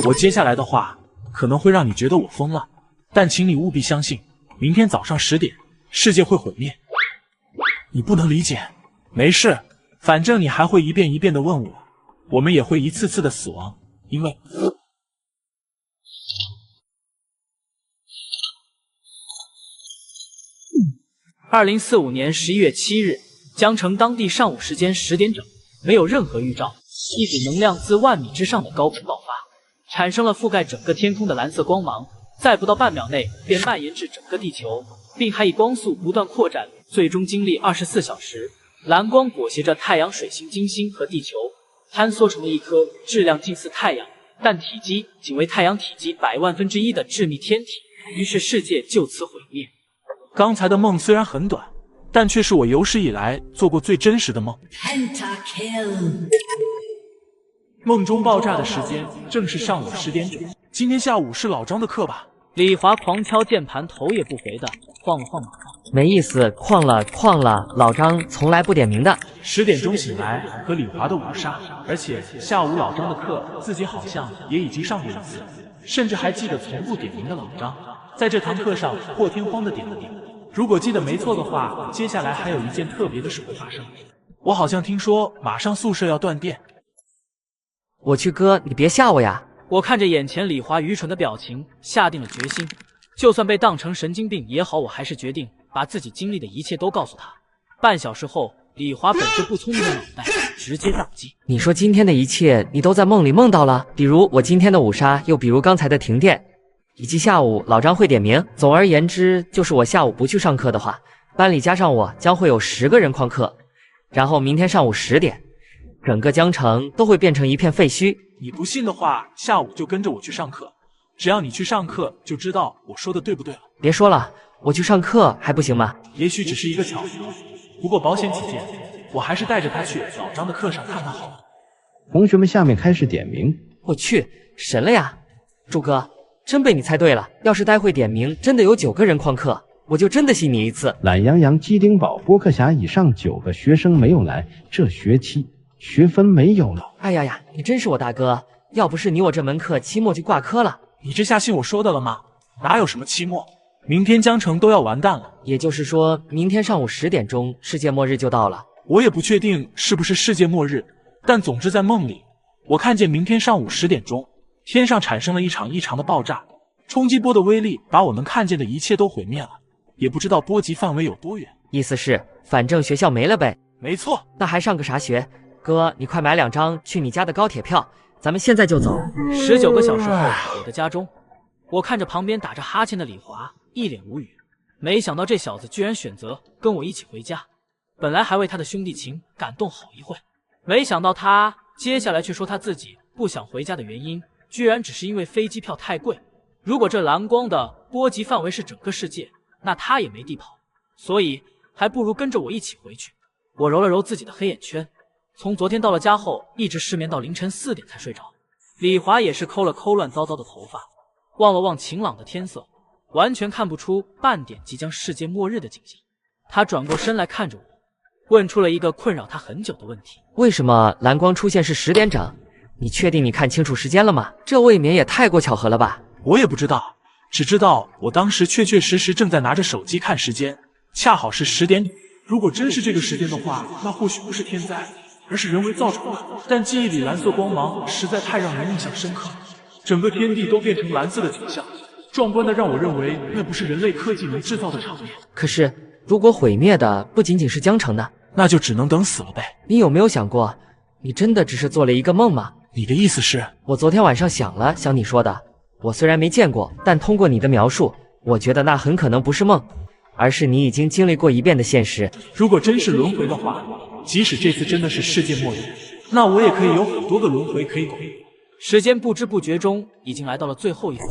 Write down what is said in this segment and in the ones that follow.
我接下来的话可能会让你觉得我疯了，但请你务必相信，明天早上10点，世界会毁灭。你不能理解？没事，反正你还会一遍一遍的问我，我们也会一次次的死亡，因为2045年11月7日，江城当地上午时间10点整，没有任何预兆，一股能量自万米之上的高空爆发，产生了覆盖整个天空的蓝色光芒，在不到半秒内便蔓延至整个地球，并还以光速不断扩展，最终经历24小时，蓝光裹挟着太阳、水星、金星和地球，坍缩成了一颗质量近似太阳，但体积仅为太阳体积100万分之一的致密天体，于是世界就此毁灭。刚才的梦虽然很短，但却是我有史以来做过最真实的梦。梦中爆炸的时间正是上午10点整。今天下午是老张的课吧？李华狂敲键盘，头也不回的晃了晃脑。没意思，旷了，老张从来不点名的。10点钟醒来和李华的5杀，而且下午老张的课自己好像也已经上过一次，甚至还记得从不点名的老张，在这堂课上破天荒的点了名。如果记得没错的话，接下来还有一件特别的事会发生。我好像听说马上宿舍要断电。我去哥，你别吓我呀！我看着眼前李华愚蠢的表情，下定了决心，就算被当成神经病也好，我还是决定把自己经历的一切都告诉他。半小时后，李华本着不聪明的脑袋直接宕机。你说今天的一切你都在梦里梦到了，比如我今天的5杀，又比如刚才的停电，以及下午老张会点名。总而言之，就是我下午不去上课的话，班里加上我将会有10个人旷课，然后明天上午10点，整个江城都会变成一片废墟。你不信的话，下午就跟着我去上课，只要你去上课，就知道我说的对不对了。别说了，我去上课还不行吗？也许只是一个巧合，不过保险起见，我还是带着他去老张的课上看看好了。同学们，下面开始点名。我去，神了呀！朱哥，真被你猜对了，要是待会点名真的有9个人旷课，我就真的信你一次。懒羊羊、鸡丁宝、波克侠以上9个学生没有来，这学期学分没有了。哎呀呀，你真是我大哥，要不是你，我这门课期末就挂科了。你这下信我说的了吗？哪有什么期末，明天江城都要完蛋了。也就是说，明天上午10点钟，世界末日就到了。我也不确定是不是世界末日，但总之在梦里，我看见明天上午10点钟，天上产生了一场异常的爆炸，冲击波的威力把我们看见的一切都毁灭了，也不知道波及范围有多远。意思是，反正学校没了呗。没错。那还上个啥学？哥，你快买2张去你家的高铁票，咱们现在就走。19个小时后，我的家中，我看着旁边打着哈欠的李华，一脸无语。没想到这小子居然选择跟我一起回家，本来还为他的兄弟情感动好一会，没想到他接下来却说他自己不想回家的原因，居然只是因为飞机票太贵。如果这蓝光的波及范围是整个世界，那他也没地跑，所以还不如跟着我一起回去。我揉了揉自己的黑眼圈，从昨天到了家后，一直失眠到凌晨4点才睡着。李华也是抠了抠乱糟糟的头发，望了望晴朗的天色，完全看不出半点即将世界末日的景象。他转过身来看着我，问出了一个困扰他很久的问题：为什么蓝光出现是10点整？你确定你看清楚时间了吗？这未免也太过巧合了吧。我也不知道，只知道我当时确确实实正在拿着手机看时间，恰好是10点。如果真是这个时间的话，那或许不是天灾，而是人为造成的。但记忆里蓝色光芒实在太让人印象深刻，整个天地都变成蓝色的景象，壮观的让我认为那不是人类科技能制造的场面。可是如果毁灭的不仅仅是江城呢？那就只能等死了呗。你有没有想过，你真的只是做了一个梦吗？你的意思是？我昨天晚上想了想你说的，我虽然没见过，但通过你的描述，我觉得那很可能不是梦，而是你已经经历过一遍的现实。如果真是轮回的话，即使这次真的是世界末日，那我也可以有很多个轮回可以滚。时间不知不觉中已经来到了最后一分。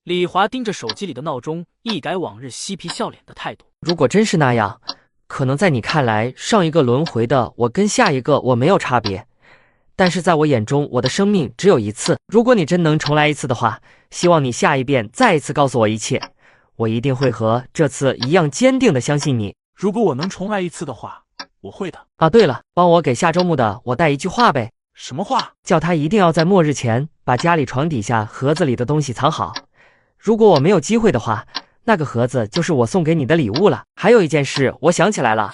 李华盯着手机里的闹钟，一改往日嬉皮笑脸的态度。如果真是那样，可能在你看来，上一个轮回的我跟下一个我没有差别，但是在我眼中，我的生命只有一次。如果你真能重来一次的话，希望你下一遍再一次告诉我一切，我一定会和这次一样坚定的相信你。如果我能重来一次的话，我会的。啊，对了，帮我给下周末的我带一句话呗。什么话？叫他一定要在末日前把家里床底下盒子里的东西藏好。如果我没有机会的话，那个盒子就是我送给你的礼物了。还有一件事，我想起来了，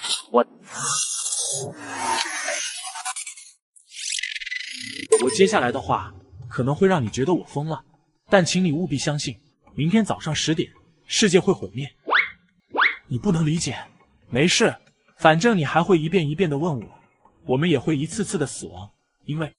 我接下来的话可能会让你觉得我疯了，但请你务必相信，明天早上10点，世界会毁灭。你不能理解，没事，反正你还会一遍一遍的问我，我们也会一次次的死亡，因为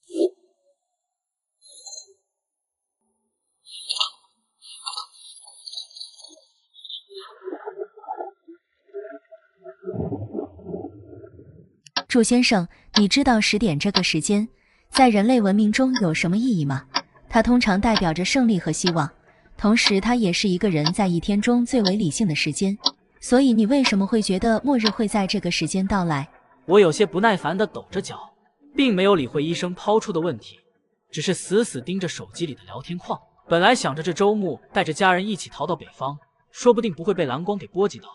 祝先生，你知道10点这个时间在人类文明中有什么意义吗？它通常代表着胜利和希望，同时它也是一个人在一天中最为理性的时间。所以你为什么会觉得末日会在这个时间到来？我有些不耐烦地抖着脚，并没有理会医生抛出的问题，只是死死盯着手机里的聊天框。本来想着这周末带着家人一起逃到北方，说不定不会被蓝光给波及到。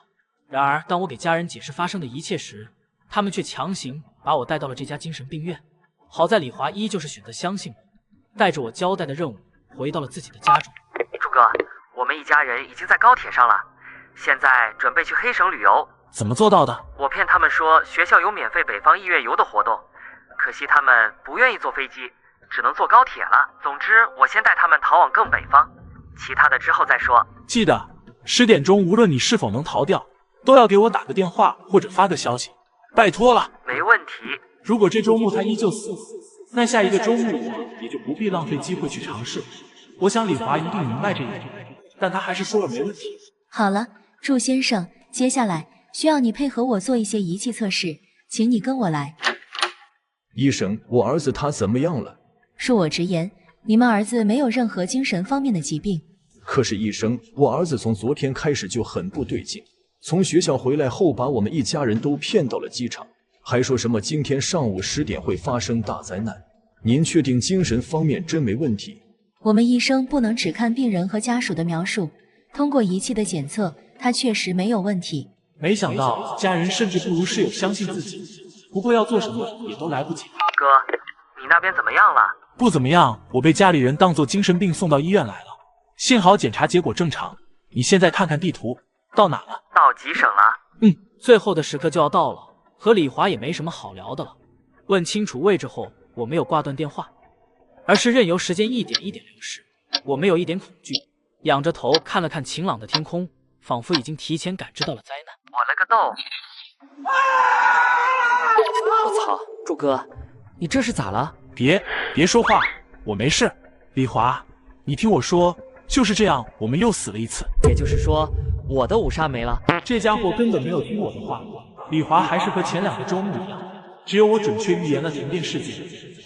然而当我给家人解释发生的一切时，他们却强行把我带到了这家精神病院。好在李华依旧是选择相信我，带着我交代的任务回到了自己的家中。朱哥，我们一家人已经在高铁上了，现在准备去黑省旅游。怎么做到的？我骗他们说学校有免费北方意愿游的活动，可惜他们不愿意坐飞机，只能坐高铁了。总之，我先带他们逃往更北方，其他的之后再说。记得10点钟，无论你是否能逃掉，都要给我打个电话或者发个消息，拜托了。没问题。如果这周末他依旧死，那下一个周末也就不必浪费机会去尝试。我想李华一定明白这一点，但他还是说了没问题。好了，祝先生，接下来需要你配合我做一些仪器测试，请你跟我来。医生，我儿子他怎么样了？恕我直言，你们儿子没有任何精神方面的疾病。可是医生，我儿子从昨天开始就很不对劲，从学校回来后把我们一家人都骗到了机场，还说什么今天上午10点会发生大灾难。您确定精神方面真没问题？我们医生不能只看病人和家属的描述，通过仪器的检测，他确实没有问题。没想到家人甚至不如室友相信自己，不过要做什么也都来不及。哥，你那边怎么样了？不怎么样，我被家里人当作精神病送到医院来了，幸好检查结果正常。你现在看看地图，到哪了？到极省了。最后的时刻就要到了，和李华也没什么好聊的了。问清楚位置后，我没有挂断电话，而是任由时间一点一点流逝。我没有一点恐惧，仰着头看了看晴朗的天空，仿佛已经提前感知到了灾难。我了个豆！我操，朱哥，你这是咋了？别说话，我没事。李华，你听我说，就是这样，我们又死了一次。也就是说，我的5杀没了。这家伙根本没有听我的话。李华还是和前2个周末一样，只有我准确预言了停电事件，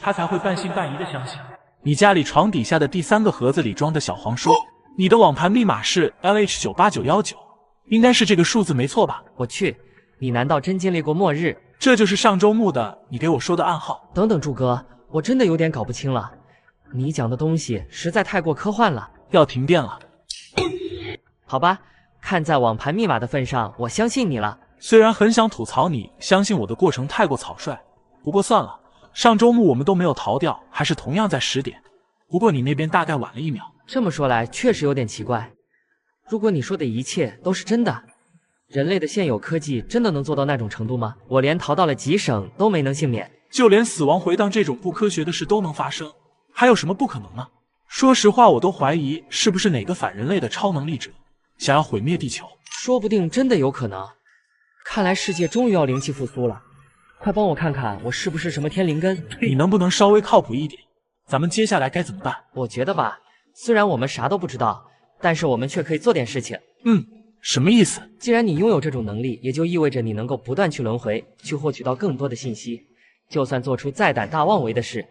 他才会半信半疑的相信。你家里床底下的第3个盒子里装的小黄书，你的网盘密码是 LH98919，应该是这个数字没错吧？我去，你难道真经历过末日？这就是上周末的你给我说的暗号。等等，朱哥，我真的有点搞不清了，你讲的东西实在太过科幻了。要停电了。好吧，看在网盘密码的份上，我相信你了。虽然很想吐槽你相信我的过程太过草率，不过算了，上周末我们都没有逃掉，还是同样在10点。不过你那边大概晚了1秒。这么说来，确实有点奇怪。如果你说的一切都是真的，人类的现有科技真的能做到那种程度吗？我连逃到了极省都没能幸免，就连死亡回荡这种不科学的事都能发生，还有什么不可能呢？说实话，我都怀疑是不是哪个反人类的超能力者想要毁灭地球。说不定真的有可能。看来世界终于要灵气复苏了，快帮我看看我是不是什么天灵根。你能不能稍微靠谱一点？咱们接下来该怎么办？我觉得吧，虽然我们啥都不知道，但是我们却可以做点事情。什么意思？既然你拥有这种能力，也就意味着你能够不断去轮回，去获取到更多的信息。就算做出再胆大妄为的事，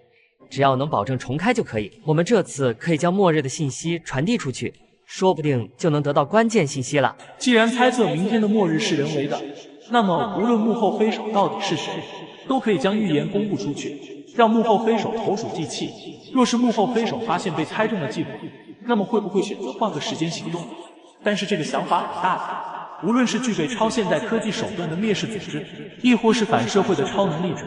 只要能保证重开就可以。我们这次可以将末日的信息传递出去，说不定就能得到关键信息了。既然猜测明天的末日是人为的，那么无论幕后黑手到底是谁，都可以将预言公布出去，让幕后黑手投鼠忌器。若是幕后黑手发现被猜中的计划，那么会不会选择换个时间行动？但是这个想法很大胆，无论是具备超现代科技手段的灭世组织，亦或是反社会的超能力者，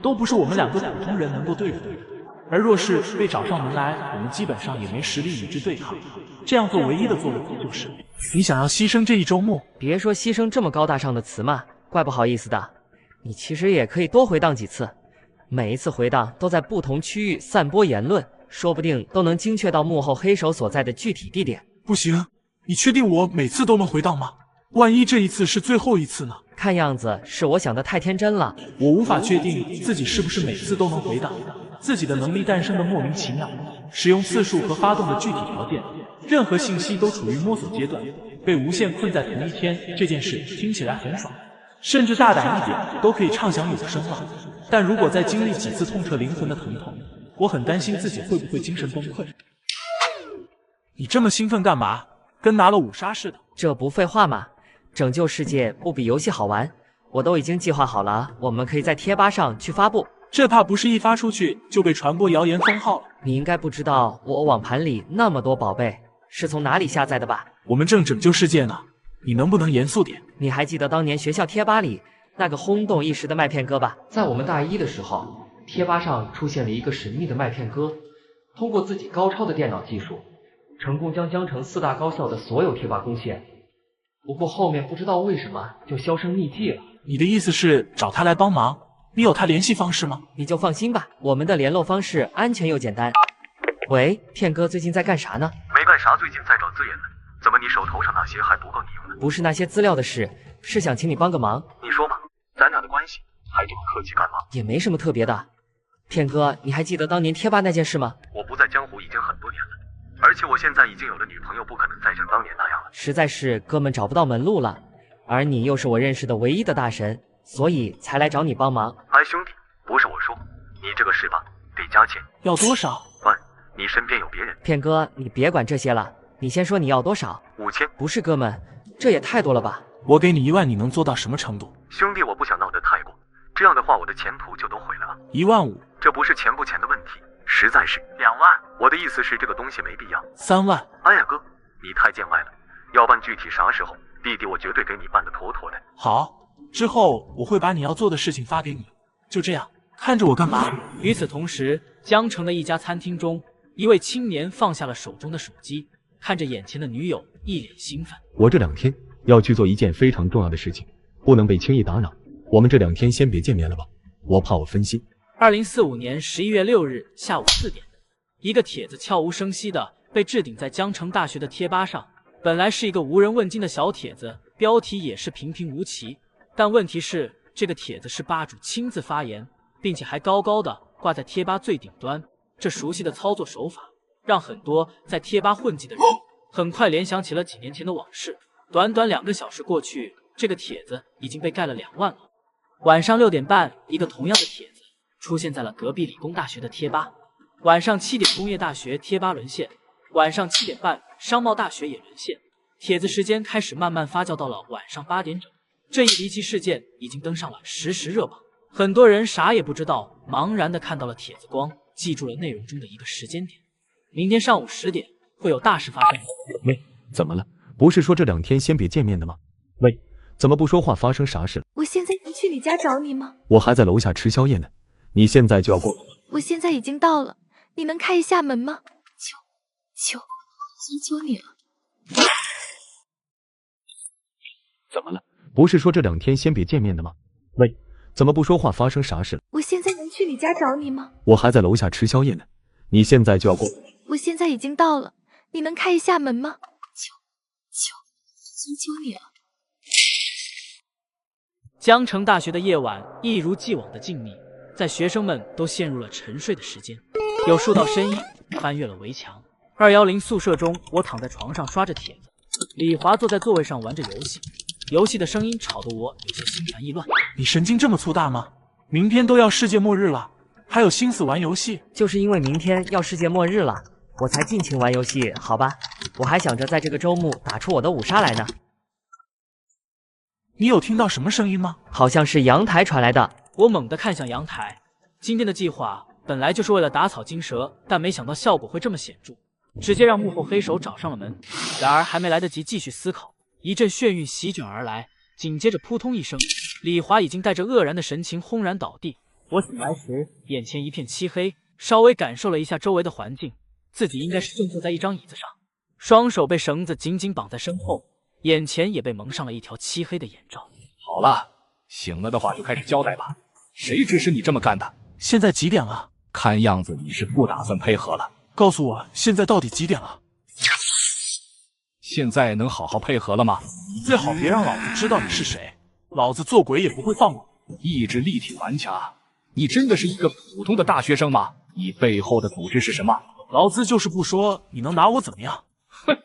都不是我们2个普通人能够对付的。而若是被找上门来，我们基本上也没实力与之对抗。这样做唯一的做法就是，你想要牺牲这一周末？别说牺牲这么高大上的词嘛，怪不好意思的。你其实也可以多回荡几次，每一次回荡都在不同区域散播言论，说不定都能精确到幕后黑手所在的具体地点。不行，你确定我每次都能回荡吗？万一这一次是最后一次呢？看样子是我想的太天真了。我无法确定自己是不是每次都能回荡，自己的能力诞生的莫名其妙，使用次数和发动的具体条件，任何信息都处于摸索阶段。被无限困在同一天这件事听起来很爽，甚至大胆一点都可以畅想永生了。但如果再经历几次痛彻灵魂的疼痛，我很担心自己会不会精神崩溃。你这么兴奋干嘛？跟拿了5杀似的。这不废话吗？拯救世界不比游戏好玩，我都已经计划好了，我们可以在贴吧上去发布。这怕不是一发出去就被传播谣言封号了。你应该不知道我网盘里那么多宝贝是从哪里下载的吧？我们正拯救世界呢，你能不能严肃点？你还记得当年学校贴吧里那个轰动一时的麦片哥吧？在我们大一的时候，贴吧上出现了一个神秘的麦片哥，通过自己高超的电脑技术，成功将江城4大高校的所有贴吧攻陷。不过后面不知道为什么就销声匿迹了。你的意思是找他来帮忙？你有他联系方式吗？你就放心吧，我们的联络方式安全又简单。喂，片哥最近在干啥呢？没干啥，最近在找资源呢。怎么你手头上那些还不够你用呢？不是那些资料的事，是想请你帮个忙。你说嘛，咱俩的关系还这么客气干嘛？也没什么特别的。片哥，你还记得当年贴吧那件事吗？我不在江湖已经很多年了，而且我现在已经有了女朋友，不可能再像当年那样了。实在是哥们找不到门路了，而你又是我认识的唯一的大神，所以才来找你帮忙。哎，兄弟，不是我说，你这个事吧，得加钱。要多少？喂，你身边有别人？片哥，你别管这些了，你先说你要多少？5000。不是哥们，这也太多了吧？我给你1万，你能做到什么程度？兄弟，我不想闹得太过，这样的话我的前途就都毁了。15000。这不是钱不钱的问题，实在是。2万。我的意思是这个东西没必要。3万。哎呀哥，你太见外了，要办具体啥时候，弟弟我绝对给你办得妥妥的。好，之后我会把你要做的事情发给你。就这样，看着我干嘛？与此同时，江城的一家餐厅中，一位青年放下了手中的手机，看着眼前的女友，一脸兴奋。我这2天要去做一件非常重要的事情，不能被轻易打扰。我们这2天先别见面了吧，我怕我分心。2045年11月6日下午4点，一个帖子悄无声息的被置顶在江城大学的贴吧上。本来是一个无人问津的小帖子，标题也是平平无奇，但问题是这个帖子是吧主亲自发言，并且还高高的挂在贴吧最顶端。这熟悉的操作手法让很多在贴吧混迹的人很快联想起了几年前的往事。短短2个小时过去，这个帖子已经被盖了2万了。晚上6点半，一个同样的帖子出现在了隔壁理工大学的贴吧。晚上7点，工业大学贴吧沦陷。晚上7点半，商贸大学也沦陷。帖子时间开始慢慢发酵到了晚上8点整。这一离奇事件已经登上了实时热榜，很多人啥也不知道，茫然的看到了帖子光，记住了内容中的一个时间点。明天上午10点会有大事发生。喂，怎么了？不是说这2天先别见面的吗？喂，怎么不说话？发生啥事了？我现在能去你家找你吗？我还在楼下吃宵夜呢，你现在就要过来？我现在已经到了，你能开一下门吗？求你了。怎么了？不是说这2天先别见面的吗？喂，怎么不说话？发生啥事了？我现在能去你家找你吗？我还在楼下吃宵夜呢，你现在就要过来？我现在已经到了，你能开一下门吗？求你了。江城大学的夜晚一如既往的静谧，在学生们都陷入了沉睡的时间，有数道身影翻越了围墙。210宿舍中，我躺在床上刷着帖子，李华坐在座位上玩着游戏，游戏的声音吵得我有些心烦意乱。你神经这么粗大吗？明天都要世界末日了，还有心思玩游戏？就是因为明天要世界末日了，我才尽情玩游戏，好吧？我还想着在这个周末打出我的5杀来呢。你有听到什么声音吗？好像是阳台传来的。我猛地看向阳台，今天的计划本来就是为了打草惊蛇，但没想到效果会这么显著，直接让幕后黑手找上了门。然而还没来得及继续思考，一阵眩晕席卷而来，紧接着扑通一声，李华已经带着愕然的神情轰然倒地。我醒来时，眼前一片漆黑，稍微感受了一下周围的环境，自己应该是正坐在一张椅子上，双手被绳子紧紧绑在身后，眼前也被蒙上了一条漆黑的眼罩。好了，醒了的话就开始交代吧。谁指使你这么干的？现在几点了？看样子你是不打算配合了。告诉我现在到底几点了？现在能好好配合了吗？最好别让老子知道你是谁，老子做鬼也不会放过。意志力挺顽强，你真的是一个普通的大学生吗？你背后的组织是什么？老子就是不说，你能拿我怎么样？哼，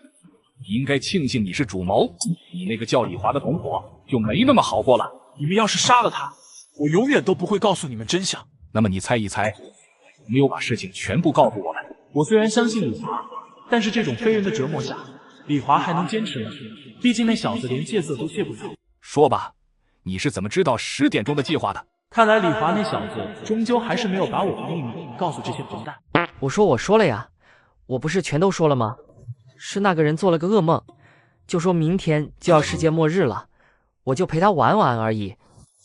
你应该庆幸你是主谋，你那个叫李华的同伙就没那么好过了。你们要是杀了他，我永远都不会告诉你们真相。那么你猜一猜，有没有把事情全部告诉我们？我虽然相信李华，但是这种非人的折磨下，李华还能坚持吗？毕竟那小子连戒色都戒不了。说吧，你是怎么知道10点钟的计划的？看来李华那小子终究还是没有把我的秘密告诉这些混蛋。我说了呀，我不是全都说了吗？是那个人做了个噩梦，就说明天就要世界末日了，我就陪他玩玩而已。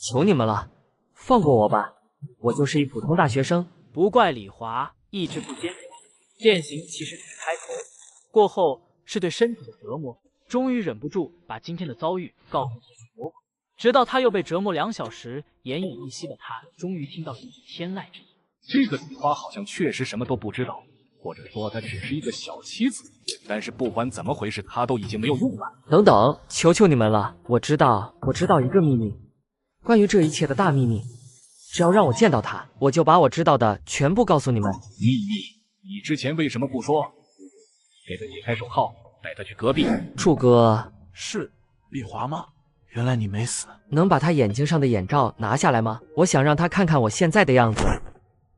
求你们了，放过我吧，我就是一普通大学生。不怪李华意志不坚定，践行其实只是开头，过后是对身体的折磨。终于忍不住把今天的遭遇告诉自己魔鬼，直到他又被折磨2小时，奄奄一息的他终于听到一句天籁之音。这个李华好像确实什么都不知道，或者说他只是一个小妻子，但是不管怎么回事，他都已经没有用了。等等，求求你们了，我知道一个秘密，关于这一切的大秘密，只要让我见到他，我就把我知道的全部告诉你们。秘密？你之前为什么不说？给他解开手铐，带他去隔壁。柱哥，是李华吗？原来你没死。能把他眼睛上的眼罩拿下来吗？我想让他看看我现在的样子，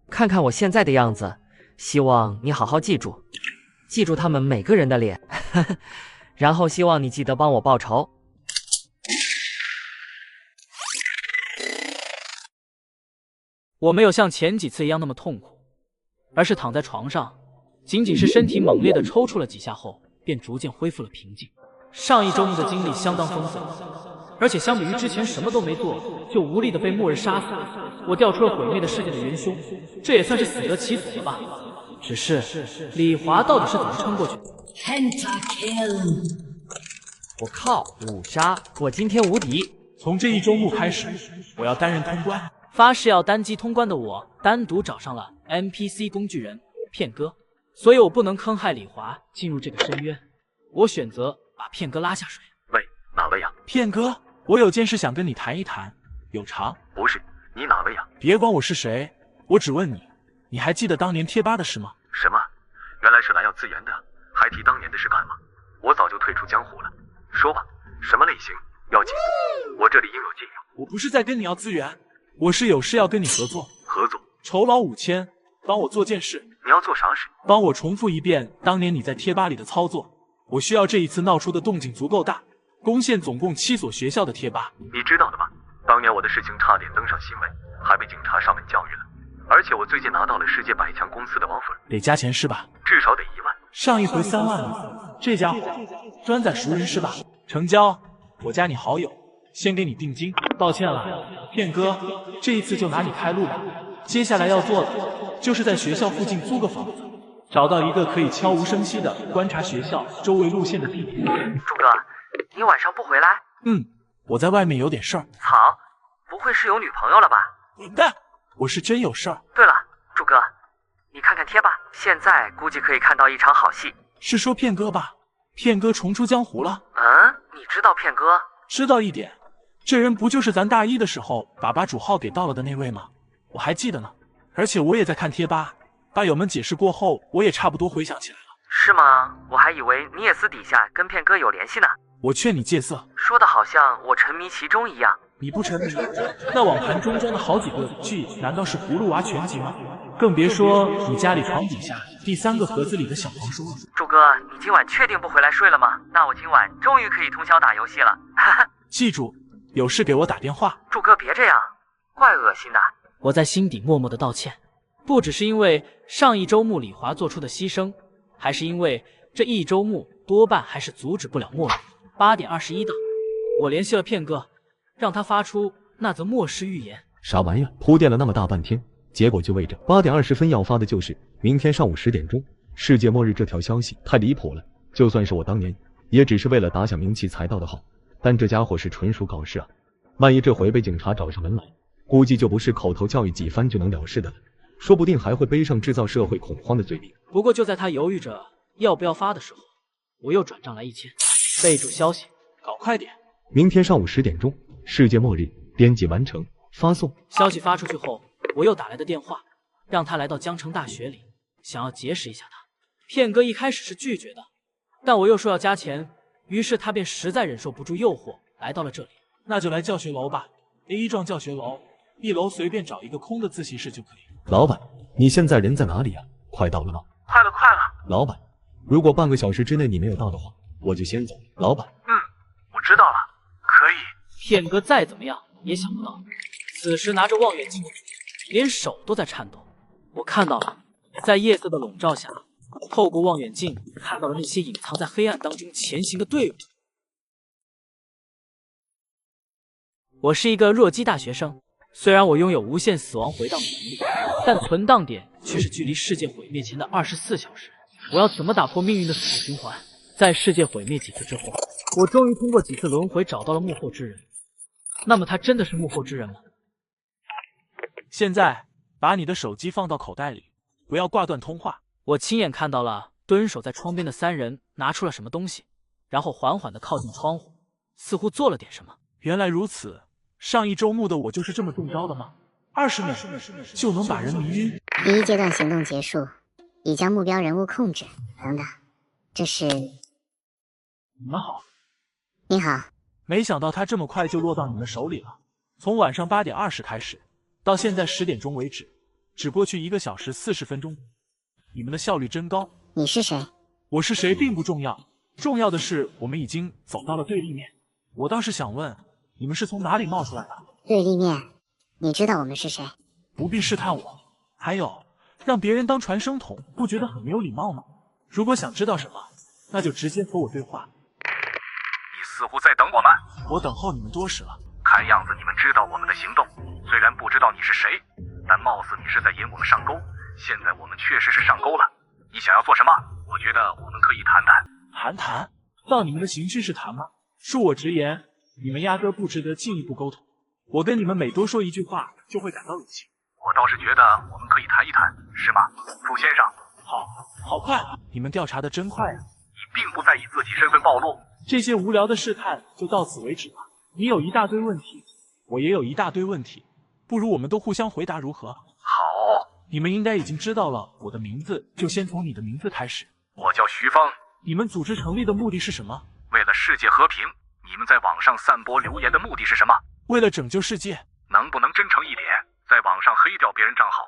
看看我现在的样子。希望你好好记住，记住他们每个人的脸，然后希望你记得帮我报仇。我没有像前几次一样那么痛苦，而是躺在床上，仅仅是身体猛烈的抽搐了几下后，便逐渐恢复了平静。上一周末的经历相当丰富，而且相比于之前什么都没做就无力的被末日杀死，我调出了毁灭的世界的元凶，这也算是死得其所了吧。只是李华到底是怎么撑过去的？我靠，5杀，我今天无敌！从这一周目开始，我要单人通关。发誓要单机通关的我，单独找上了 NPC 工具人片哥，所以我不能坑害李华进入这个深渊。我选择把片哥拉下水。喂，哪位呀？片哥，我有件事想跟你谈一谈，有偿？不是，你哪位呀？别管我是谁，我只问你，你还记得当年贴吧的事吗？什么？原来是来要自研的，还提当年的事干嘛？我早就退出江湖了。说吧，什么类型？要进步，我这里应有尽有。我不是在跟你要资源，我是有事要跟你合作。合作？酬劳5000，帮我做件事。你要做啥事？帮我重复一遍当年你在贴吧里的操作。我需要这一次闹出的动静足够大，攻陷总共7所学校的贴吧。你知道的吧？当年我的事情差点登上新闻，还被警察上门教育了。而且我最近拿到了世界100强公司的 offer， 得加钱是吧？至少得1万。上一回3万了，这家伙专宰熟人是吧？成交，我加你好友，先给你定金。抱歉了，片哥，这一次就拿你开路吧。接下来要做的就是在学校附近租个房子，找到一个可以悄无声息的观察学校周围路线的地点。柱哥，你晚上不回来？我在外面有点事儿。操，不会是有女朋友了吧？滚蛋！我是真有事儿。对了，柱哥，你看看贴吧，现在估计可以看到一场好戏。是说片哥吧？片哥重出江湖了？你知道片哥？知道一点，这人不就是咱大一的时候把主号给盗了的那位吗？我还记得呢，而且我也在看贴吧，吧友们解释过后，我也差不多回想起来了。是吗？我还以为你也私底下跟片哥有联系呢。我劝你戒色，说的好像我沉迷其中一样。你不沉迷，那网盘中装的好几个 G 难道是葫芦娃全集吗？更别说你家里床底下第3个盒子里的小黄书了。柱哥，你今晚确定不回来睡了吗？那我今晚终于可以通宵打游戏了。哈哈，记住，有事给我打电话。柱哥别这样，怪恶心的。我在心底默默的道歉，不只是因为上一周目李华做出的牺牲，还是因为这一周目多半还是阻止不了末日。8点21到，我联系了片哥，让他发出那则末世预言。啥玩意儿？铺垫了那么大半天，结果就为着8点20分要发的就是明天上午10点钟世界末日这条消息，太离谱了。就算是我当年，也只是为了打响名气才盗的号，但这家伙是纯属搞事啊！万一这回被警察找上门来，估计就不是口头教育几番就能了事的了，说不定还会背上制造社会恐慌的罪名。不过就在他犹豫着要不要发的时候，我又转账来1000，备注消息，搞快点！明天上午10点钟，世界末日，编辑完成，发送。消息发出去后，我又打来的电话，让他来到江城大学里，想要结识一下他。片哥一开始是拒绝的，但我又说要加钱，于是他便实在忍受不住诱惑，来到了这里。那就来教学楼吧 ，A 幢教学楼，1楼随便找一个空的自习室就可以。老板，你现在人在哪里啊？快到了吗？快了，快了。老板，如果半个小时之内你没有到的话，我就先走。老板，我知道了，可以。片哥再怎么样也想不到，此时拿着望远镜的连手都在颤抖。我看到了，在夜色的笼罩下，透过望远镜看到了那些隐藏在黑暗当中前行的队伍。我是一个弱鸡大学生，虽然我拥有无限死亡回荡的能力，但存档点却是距离世界毁灭前的24小时。我要怎么打破命运的死循环？在世界毁灭几次之后，我终于通过几次轮回找到了幕后之人。那么他真的是幕后之人吗？现在把你的手机放到口袋里，不要挂断通话。我亲眼看到了蹲守在窗边的3人拿出了什么东西，然后缓缓地靠近窗户，似乎做了点什么。原来如此，上一周目的我就是这么中招的吗？20秒就能把人迷晕。第1阶段行动结束，已将目标人物控制。等等，这是……你们好。你好。没想到他这么快就落到你们手里了。从晚上8点20开始，到现在10点钟为止，只过去1个小时40分钟。你们的效率真高。你是谁？我是谁并不重要，重要的是我们已经走到了对立面。我倒是想问，你们是从哪里冒出来的？对立面，你知道我们是谁？不必试探我。还有，让别人当传声筒，不觉得很没有礼貌吗？如果想知道什么，那就直接和我对话。你似乎在等我们。我等候你们多时了。看样子你们知道我们的行动，虽然不知道你是谁，但貌似你是在引我们上钩。现在我们确实是上钩了。你想要做什么？我觉得我们可以谈谈。谈？照你们的形式是谈吗？恕我直言，你们压根不值得进一步沟通。我跟你们每多说一句话，就会感到恶心。我倒是觉得我们可以谈一谈，是吗，祝先生？好快！你们调查的真快啊！你并不在意自己身份暴露。这些无聊的试探就到此为止吧。你有一大堆问题，我也有一大堆问题，不如我们都互相回答如何？好。你们应该已经知道了我的名字，就先从你的名字开始。我叫徐峰。你们组织成立的目的是什么？为了世界和平。你们在网上散播流言的目的是什么？为了拯救世界。能不能真诚一点？在网上黑掉别人账号，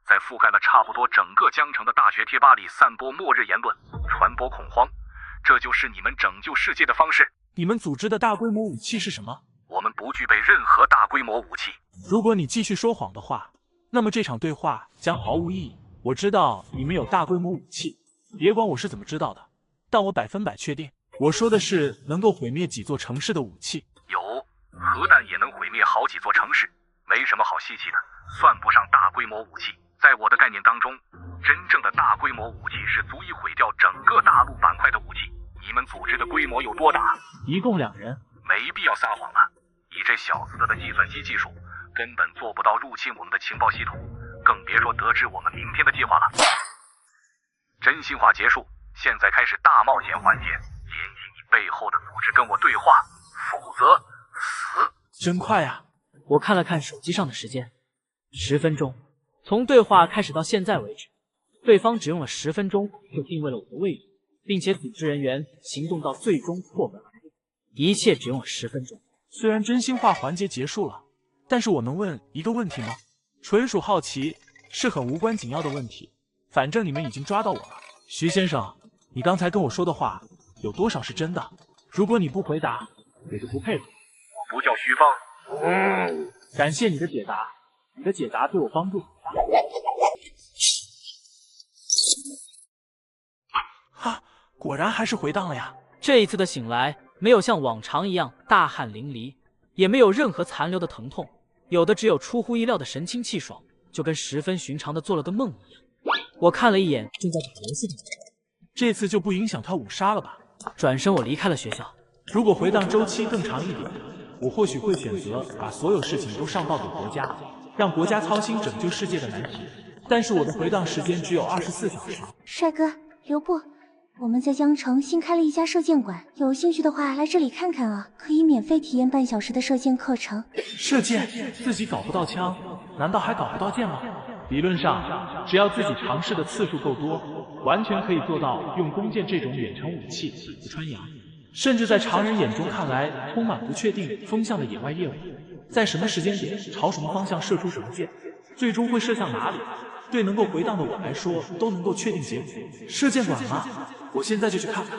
在覆盖了差不多整个江城的大学贴吧里散播末日言论，传播恐慌，这就是你们拯救世界的方式。你们组织的大规模武器是什么？我们不具备任何大规模武器。如果你继续说谎的话，那么这场对话将毫无意义。我知道你们有大规模武器，别管我是怎么知道的，但我100%确定，我说的是能够毁灭几座城市的武器。有，核弹也能毁灭好几座城市，没什么好稀奇的，算不上大规模武器。在我的概念当中，真正的大规模武器是足以毁掉整个大陆板块的武器。你们组织的规模有多大？一共2人。没必要撒谎了，以这小子的计算机技术，根本做不到入侵我们的情报系统，更别说得知我们明天的计划了。真心话结束，现在开始大冒险环节，建议你背后的组织跟我对话，否则死。真快啊！我看了看手机上的时间，10分钟。从对话开始到现在为止，对方只用了10分钟就定位了我的位置，并且组织人员行动到最终破门而入，一切只用了10分钟。虽然真心话环节结束了，但是我能问一个问题吗？纯属好奇，是很无关紧要的问题。反正你们已经抓到我了。徐先生，你刚才跟我说的话有多少是真的？如果你不回答，我就不配合。我不叫徐峰。感谢你的解答，你的解答对我帮助很大。哈，果然还是回荡了呀！这一次的醒来，没有像往常一样大汗淋漓，也没有任何残留的疼痛，有的只有出乎意料的神清气爽。就跟十分寻常的做了个梦一样。我看了一眼正在打游戏的人，这次就不影响他五杀了吧？转身我离开了学校。如果回荡周期更长一点，我或许会选择把所有事情都上报给国家，让国家操心拯救世界的难题。但是我的回荡时间只有24小时。帅哥，留步！我们在江城新开了一家射箭馆，有兴趣的话来这里看看啊，可以免费体验半小时的射箭课程。射箭？自己搞不到枪，难道还搞不到箭吗？理论上，只要自己尝试的次数够多，完全可以做到用弓箭这种远程武器不穿杨。甚至在常人眼中看来充满不确定风向的野外业务，在什么时间点朝什么方向射出什么箭，最终会射向哪里，对能够回荡的我来说都能够确定结果。射箭馆吗？我现在就去看看。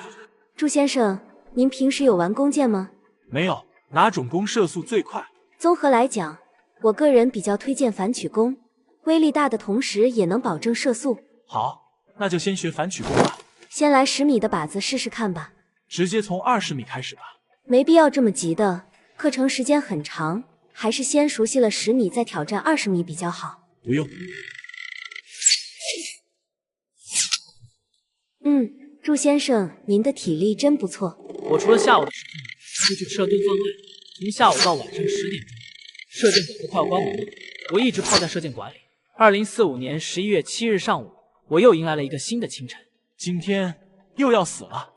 祝先生，您平时有玩弓箭吗？没有。哪种弓射速最快？综合来讲，我个人比较推荐反曲弓，威力大的同时也能保证射速。好，那就先学反曲弓吧。先来10米的靶子试试看吧。直接从20米开始吧。没必要这么急的，课程时间很长，还是先熟悉了10米再挑战20米比较好。不用。祝先生，您的体力真不错。我除了下午的时候出去吃了顿饭外，从下午到晚上10点钟，射箭馆都快要关门了，我一直泡在射箭馆里。2045年11月7日上午，我又迎来了一个新的清晨。今天又要死了。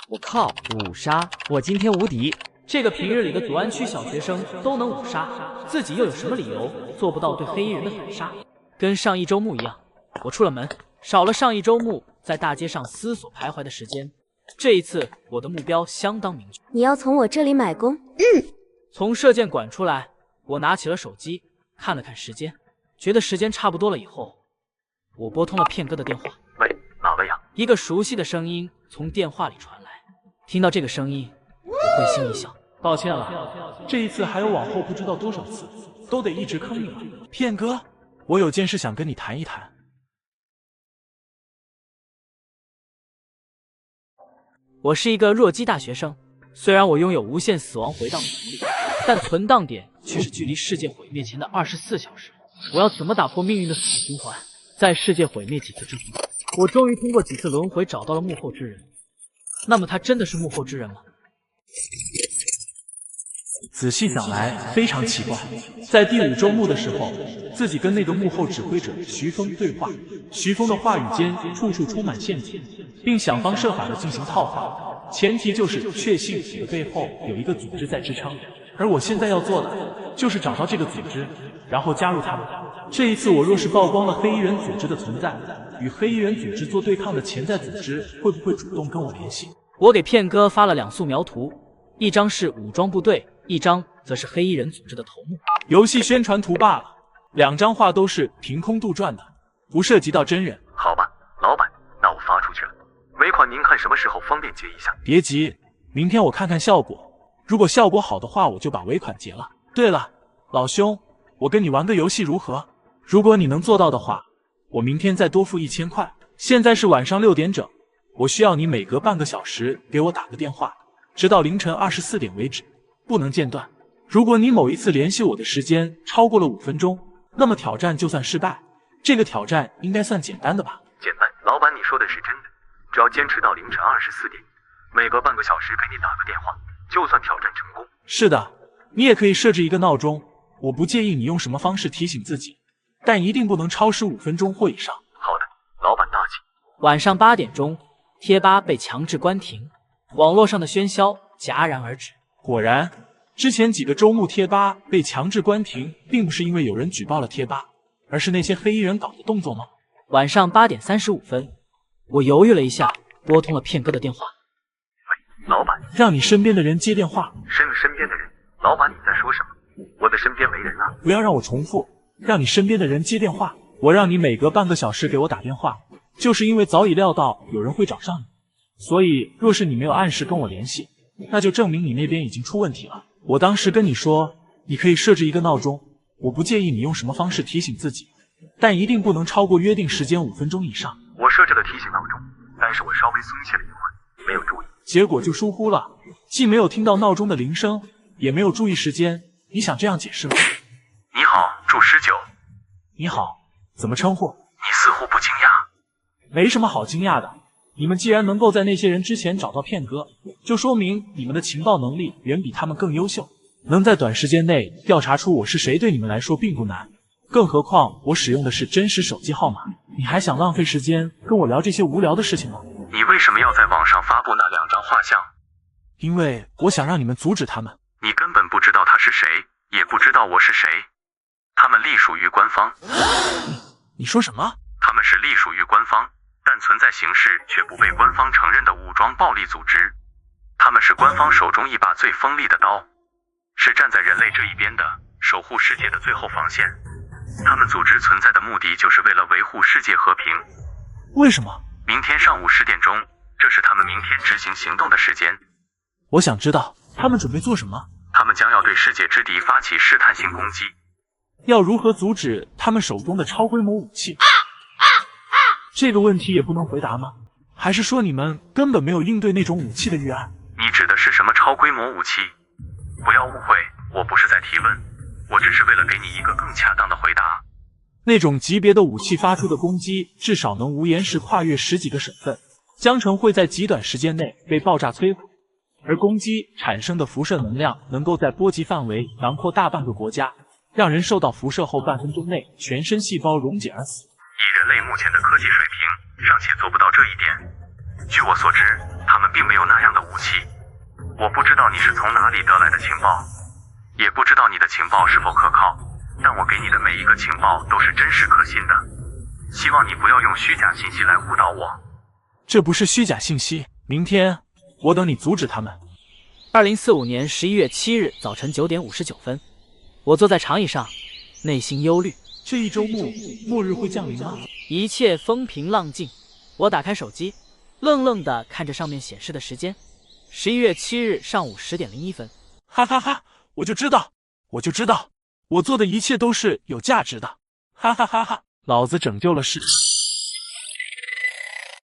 我靠，5杀！我今天无敌。这个平日里的祖安区小学生都能5杀，自己又有什么理由做不到对黑衣人的反杀？跟上一周目一样，我出了门，少了上一周目在大街上思索徘徊的时间。这一次我的目标相当明确，你要从我这里买弓。从射箭馆出来，我拿起了手机看了看时间，觉得时间差不多了以后，我拨通了片哥的电话。喂，哪位呀？一个熟悉的声音从电话里传来。听到这个声音，我会心一笑。抱歉了，这一次还有往后不知道多少次，都得一直坑你了。片哥，我有件事想跟你谈一谈。我是一个弱鸡大学生，虽然我拥有无限死亡回荡的能力，但存档点却是距离世界毁灭前的24小时。我要怎么打破命运的死循环？在世界毁灭几次之后，我终于通过几次轮回找到了幕后之人。那么他真的是幕后之人吗？仔细想来，非常奇怪。在第5周目的时候，自己跟那个幕后指挥者徐峰对话，徐峰的话语间处处充满陷阱，并想方设法的进行套话，前提就是确信你的背后有一个组织在支撑。而我现在要做的，就是找到这个组织，然后加入他们。这一次我若是曝光了黑衣人组织的存在，与黑衣人组织做对抗的潜在组织会不会主动跟我联系？我给片哥发了2素描图，一张是武装部队，一张则是黑衣人组织的头目。游戏宣传图罢了，2张画都是凭空杜撰的，不涉及到真人。好吧，老板，那我发出去了。尾款您看什么时候方便结一下？别急，明天我看看效果，如果效果好的话，我就把尾款结了。对了，老兄，我跟你玩个游戏如何？如果你能做到的话，我明天再多付1000块。现在是晚上6点整，我需要你每隔半个小时给我打个电话，直到凌晨24点为止，不能间断。如果你某一次联系我的时间超过了5分钟，那么挑战就算失败。这个挑战应该算简单的吧？简单，老板你说的是真的，只要坚持到凌晨24点，每隔半个小时给你打个电话，就算挑战成功。是的，你也可以设置一个闹钟，我不介意你用什么方式提醒自己，但一定不能超时5分钟或以上。好的，老板大气。晚上8点钟，贴吧被强制关停，网络上的喧嚣戛然而止。果然，之前几个周目贴吧被强制关停，并不是因为有人举报了贴吧，而是那些黑衣人搞的动作吗？晚上8点35分，我犹豫了一下，拨通了片哥的电话。喂，老板，让你身边的人接电话。身边的人？老板你在说什么？我的身边没人啊！不要让我重复，让你身边的人接电话。我让你每隔半个小时给我打电话，就是因为早已料到有人会找上你，所以若是你没有按时跟我联系，那就证明你那边已经出问题了。我当时跟你说，你可以设置一个闹钟，我不介意你用什么方式提醒自己，但一定不能超过约定时间5分钟以上。我设置了提醒闹钟，但是我稍微松懈了一会，没有注意，结果就疏忽了，既没有听到闹钟的铃声，也没有注意时间。你想这样解释吗？祝19。你好，怎么称呼？你似乎不惊讶。没什么好惊讶的，你们既然能够在那些人之前找到片哥，就说明你们的情报能力远比他们更优秀。能在短时间内调查出我是谁，对你们来说并不难。更何况我使用的是真实手机号码，你还想浪费时间跟我聊这些无聊的事情吗？你为什么要在网上发布那2张画像？因为我想让你们阻止他们。你根本不知道他是谁，也不知道我是谁。他们隶属于官方。你说什么？他们是隶属于官方，但存在形式却不被官方承认的武装暴力组织。他们是官方手中一把最锋利的刀，是站在人类这一边的，守护世界的最后防线。他们组织存在的目的就是为了维护世界和平。为什么？明天上午10点钟，这是他们明天执行行动的时间。我想知道他们准备做什么。他们将要对世界之敌发起试探性攻击。要如何阻止他们手中的超规模武器？这个问题也不能回答吗？还是说你们根本没有应对那种武器的预案？你指的是什么超规模武器？不要误会，我不是在提问，我只是为了给你一个更恰当的回答。那种级别的武器发出的攻击，至少能无延时跨越10几个省份，江城会在极短时间内被爆炸摧毁，而攻击产生的辐射能量能够在波及范围囊括大半个国家，让人受到辐射后半分钟内全身细胞溶解而死。以人类目前的科技水平，尚且做不到这一点。据我所知，他们并没有那样的武器。我不知道你是从哪里得来的情报，也不知道你的情报是否可靠，但我给你的每一个情报都是真实可信的。希望你不要用虚假信息来误导我。这不是虚假信息，明天我等你阻止他们。2045年11月7日早晨9点59分，我坐在长椅上，内心忧虑。这一周末日会降临吗？一切风平浪静。我打开手机，愣愣地看着上面显示的时间，11月7日上午10点01分。哈哈哈，我就知道，我做的一切都是有价值的，哈哈哈哈！老子拯救了世界。